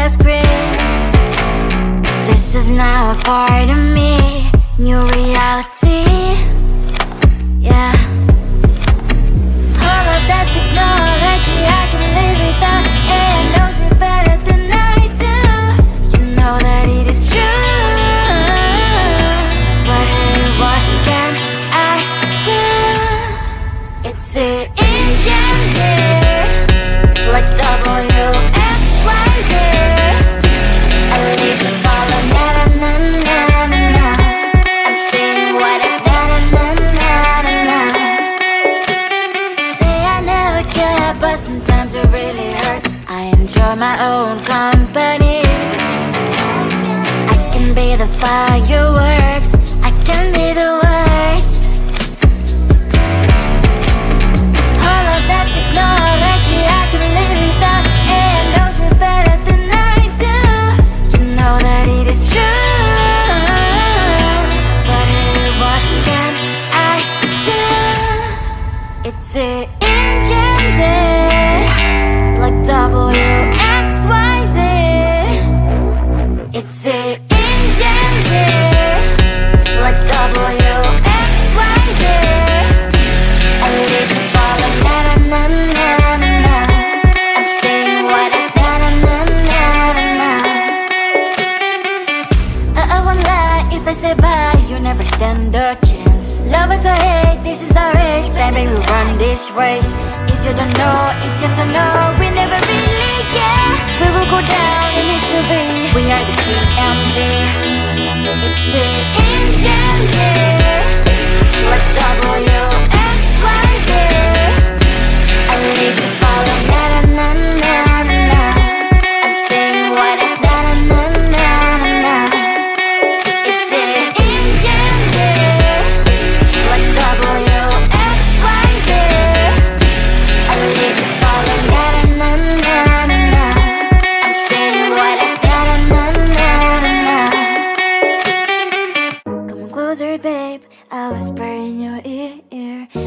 last grip. This is now a part of me, new reality. Yeah. All of that technology I can live without. It knows me better than I do. You know that it is true. But hey, what can I do? It's the engines here, like WXYZ. I need to follow na na na na na na. I'm saying what I na na na na na na. Say I never care, but sometimes it really hurts. I enjoy my own company. I can be the fireworks, I can be the worst. All of that technology I can live without. It knows me better than I do. You know that it is true. But hey, what can I do? It's the engines like WXYZ. It's the engines like WXYZ. I need to follow na na na na na na. I'm saying what I na na na na na na. I won't lie if I say bye, you never stand a chance. Love is or hate, this is our age. Baby, we run this race. If you don't know, it's yes or no. We never really get. We will go down in history. We are the GMZ. It's the engines like WXYZ. I need to follow na na na na na na. I'm saying what I na na na na na na. It's the engines like WXYZ. I need to follow na na na na na na. I'm saying what I na na na na na. Come on closer, babe, I'll whisper in your ear.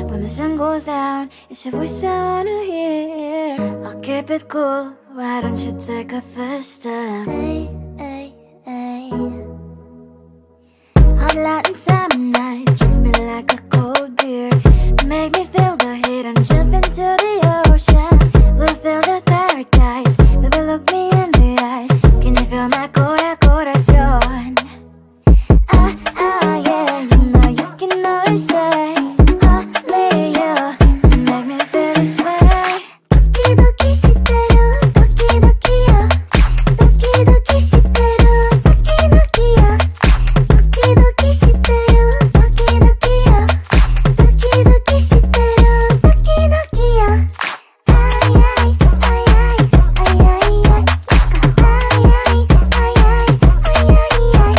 When the sun goes down, it's your voice I wanna hear. I'll keep it cool, why don't you take a first step? Hey, hey, hey. Hot light and summer nights, treat me like a cold beer. Make me feel the heat and jump into the ocean. We'll feel the paradise, baby look me in the eyes. Can you feel my corazón? Ah, ah, yeah, you know you can always stay. Only you can make me feel this way. Doki doki shiteru, doki doki yo. Doki doki shiteru, doki doki yo. Doki doki shiteru, doki doki yo. Doki doki shiteru, doki doki yo. Ay ay ay ay ay ay ay. Ay ay ay ay ay ay ay.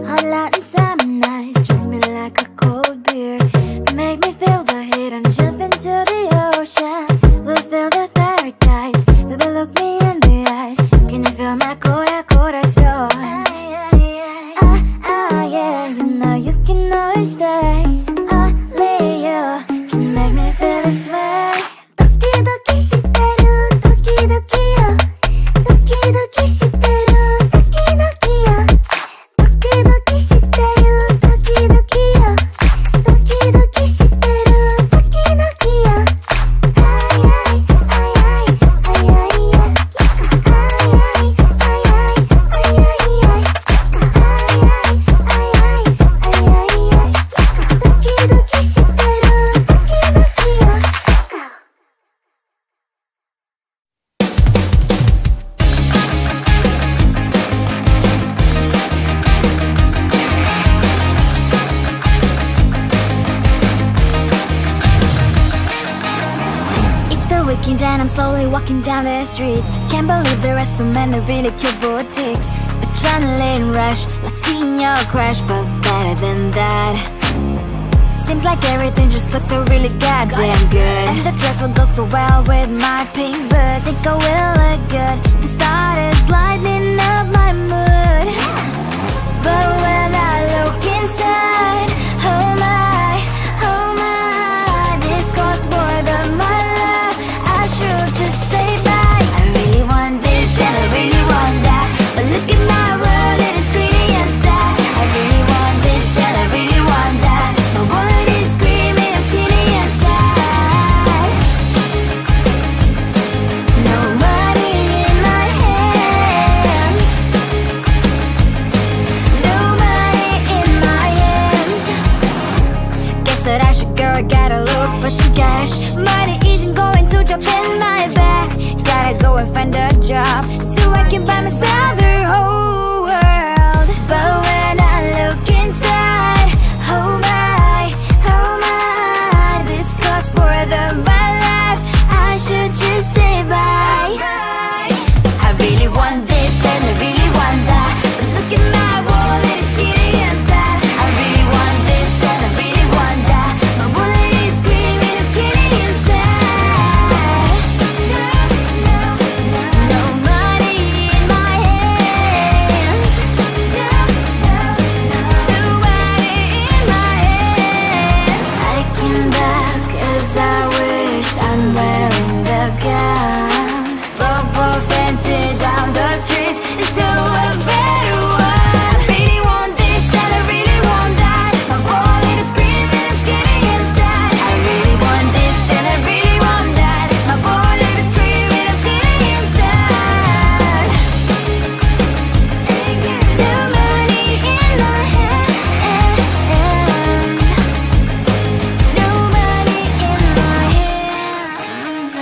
Hot light and summer nights, treat me like a cold beer. Make me feel the heat and jump into the ocean. We'll feel the paradise, baby look me in the eyes. Can you feel my corazón? Ah, ah, yeah, you know you can always stay. Only you can make me feel this way. Doki doki shiteru, doki doki yo. Doki doki shiteru, doki doki yo. Doki doki shiteru, doki doki yo. Doki doki shiteru, doki doki yo. Ay ay ay ay ay ay ay. Ay ay ay ay ay ay ay. Ay ay ay ay ay ay ay. Doki doki shiteru, doki doki yo. It's the weekend and I'm slowly walking down the streets. Can't believe there are so many really cute boutiques. Adrenaline rush, like seeing your crush, but better than that. seems like everything just looks so really goddamn good. And the dress will go so well with my pink boots. Think I will look good. The start is lighting up my mood. But when I look inside, oh my, this costs more than my love. I should just say bye. I really want this and I really want that, but look at my world and it's greedy inside. I really want this and I really want that. My wallet is screaming, I'm skinny inside. No money in my hands. No money in my hands. Guess that I should go, I gotta look for some cash. Money isn't going to jump in my back. Gotta go and find a job so I can buy myself the whole world. But when I look inside, oh my, this costs more than my life. I should just say bye. I really want this and I really want that, but look at my wallet, it's getting inside. I really want this and I really want that. My wallet is screaming, it's getting inside. No money in my hands. No money in my hands. I came back as I wished. I'm wearing the gown. Football fancy down the streets into a better one. I really want this and I really want that. My wallet is screaming, it's getting inside. I really want this and I really want that. My wallet is screaming, it's getting inside. No money in my hands. No money in my hands.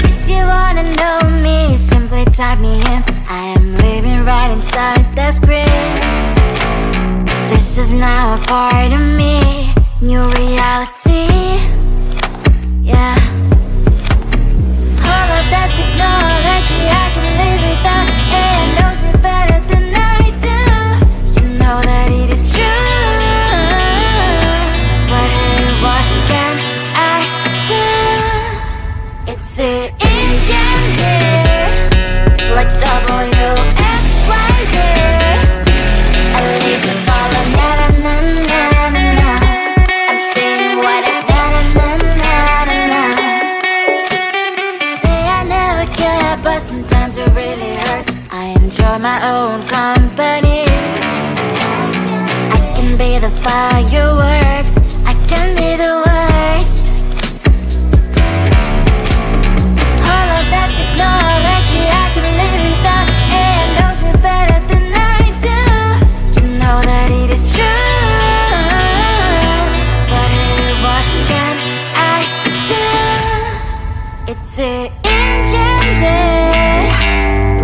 If you wanna know me, simply type me in. I am living right inside the script. This is now a part of me, new reality. Yeah. All of that technology I can live without. AI knows me better than I do. You know that it is true. But hey, what can I do? It's the engines here, like WXYZ. I leave the ball on na-na-na-na-na-na. I'm saying what I na-na-na-na-na. Say I never care, but sometimes it really hurts. I enjoy my own company. I can be the fireworks, I can be the worst. All of that technology I can live without. AI knows me better than I do. You know that it is true. But hey, what can I do? It's the engines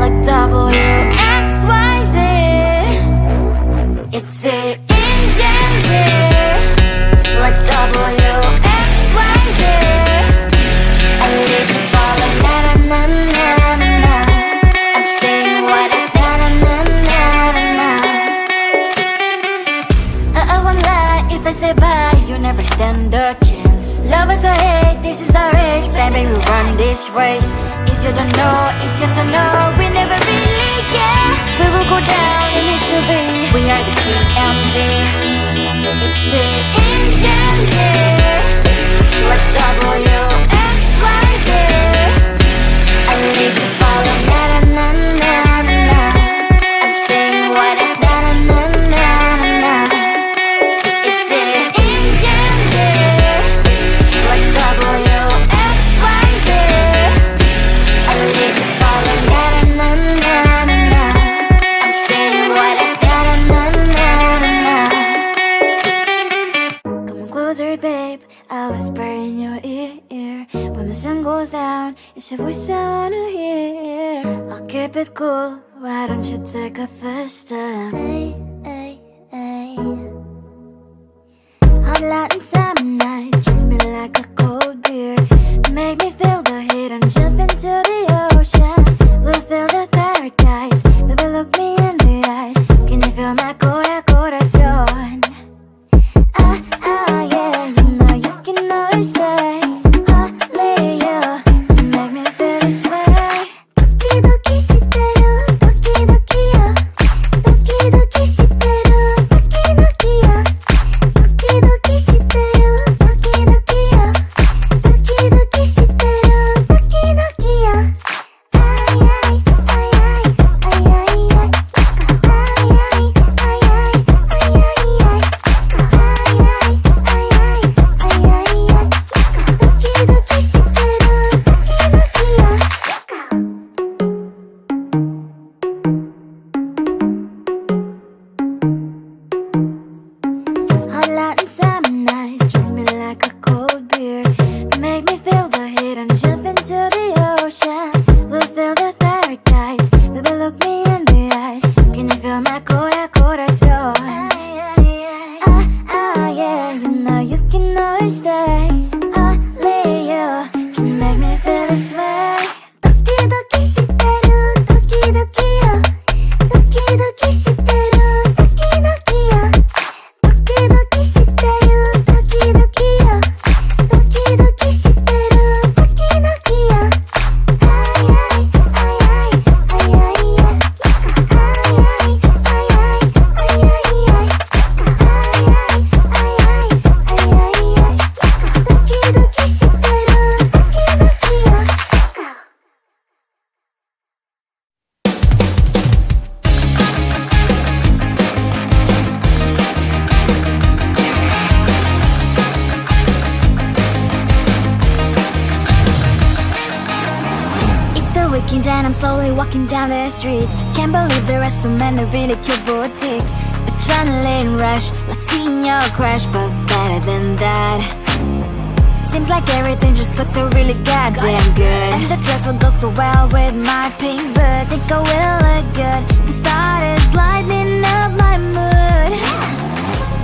like WXYZ. It's the engines like WXYZ. I live the ball on na-na-na-na-na-na. I'm saying what I na-na-na-na-na. I won't lie if I say bye, you never stand a chance. Love us or hate, this is our age. Baby, we run this race. If you don't know, it's yes or no. We never really care. We will go down in history. We are the TMZ. It's the engines like WXYZ. I leave the ball on na-na-na-na-na. I'm saying what I na-na-na-na-na. It's the engines like WXYZ. I leave the ball on na-na-na-na-na. I'm saying what I na-na-na-na-na. Come on closer, babe, I'll whisper in your ear. When the sun goes down, it's your voice I wanna hear. I'll keep it cool, why don't you take a first step? Hey, hey, hey. Hot Latin summer nights, treat me like a cold beer. Make me feel the hit and jump into the ocean. We'll feel the paradise. Baby, look me in the eyes. Can you feel my corazón? Yeah, you know you can always stay. Only you can make me feel this way. 도끼도끼 시대로 도끼도끼야. 도끼도끼 시대로 도끼도끼야. 도끼도끼 시대로 도끼도끼야. 도끼도끼 시대로 도끼도끼야. Hot Latin summer nights, treat me like a cold beer. Make me feel the heat and jump into the ocean. We'll feel the paradise. Baby, look me in the eyes. Can you feel my corazón? Yeah, you know you can always stay. Only you can make me feel this way. 도끼도끼 시대로 도끼도끼야. 도끼도끼 시대로 도끼도끼야. 도끼도끼 시대로 도끼도끼야. 도끼도끼 시대로 도끼도끼야. It's the weekend and I'm slowly walking down the streets. Can't believe there are so many really cute boutiques. Adrenaline rush, like seeing your crush, but better than that. Seems like everything just looks so really goddamn good. And the dress will go so well with my pink boots. Think I will look good. The start is lighting up my mood.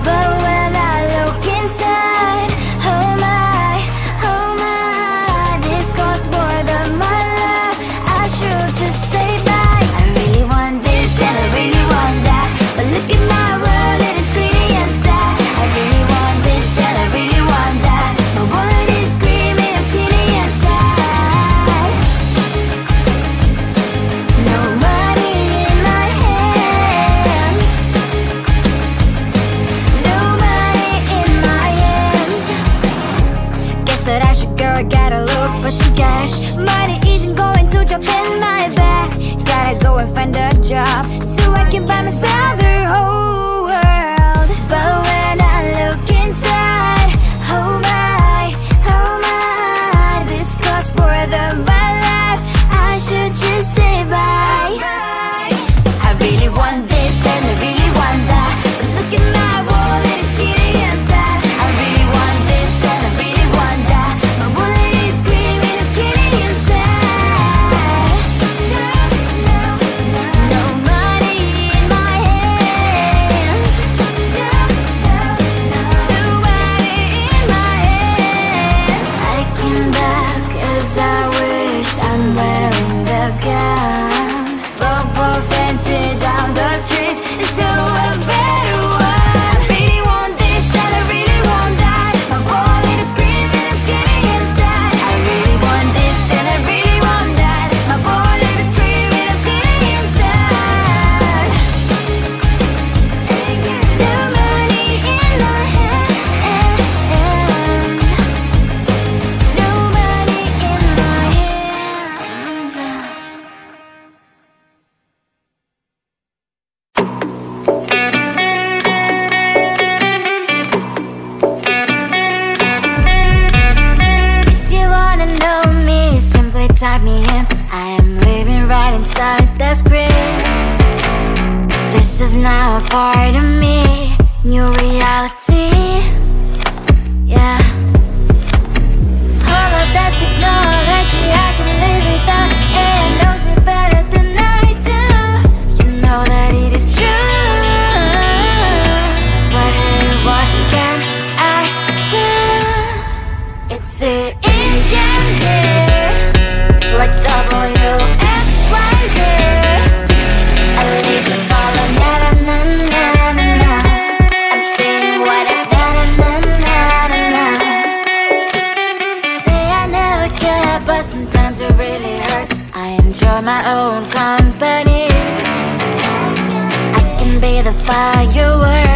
But when I look inside, oh my, this costs more than my love. I should just say bye. I really want this and I really want that, but look at my world, it is greedy and sad. I really want this and I really want that. My wallet is screaming, I'm skinny and sad. No money in my hand. No money in my hand. Guess that I should go, gotta look for some cash. Money isn't going to jump in my back. Gotta go and find a job so I can buy myself the whole world. But when I look inside, oh my, this costs more than my life. I should just say bye. I really want this and I really want that, but look at my wallet, it's skinny and sad. I really want this and I really want that. My wallet is screaming, I'm skinny and sad. No money in my hand. No money in my hand. I came back as I wished. I'm wearing the gown. Football fancy down the streets into a better one. I really want this and I really want that. My wallet is screaming, I'm skinny inside. I really want this and I really want that. My wallet is screaming, I'm skinny inside. No money in my hand. No money in my hands. If you wanna know me, simply type me in. I am living right inside the script. This is now a part of me, new reality. Yeah. All of that technology, I can live without. It knows me better than I do. You know that it is true. But hey, what can I do? It's the engine here. be the fireworks.